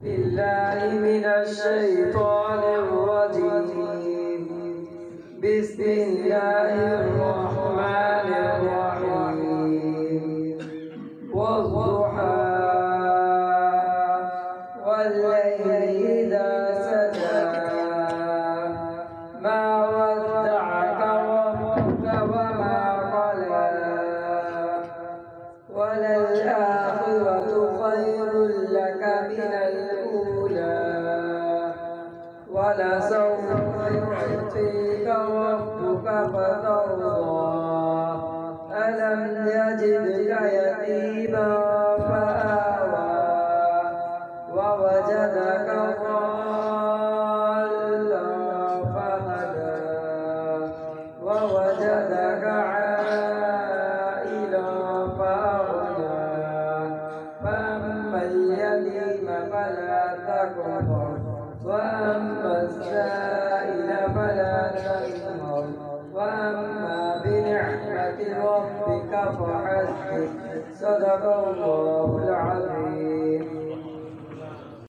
بالله من الشيطان الرجيم. بسم الله الرحمن الرحيم. والضحى والليل إذا سجى ما ودعك ربك وما قلى وللآخرة خير لك من الأولى ولسوف يعطيك ربك فترضى ألم يجدك يتيما فآوى ووجدك ضالا فهدى ووجدك عائلا فأغنى فأما اليتيم فلا تقهر وأما السائل فلا تنهر وأما بنعمة ربك فحدث. صدق الله العظيم.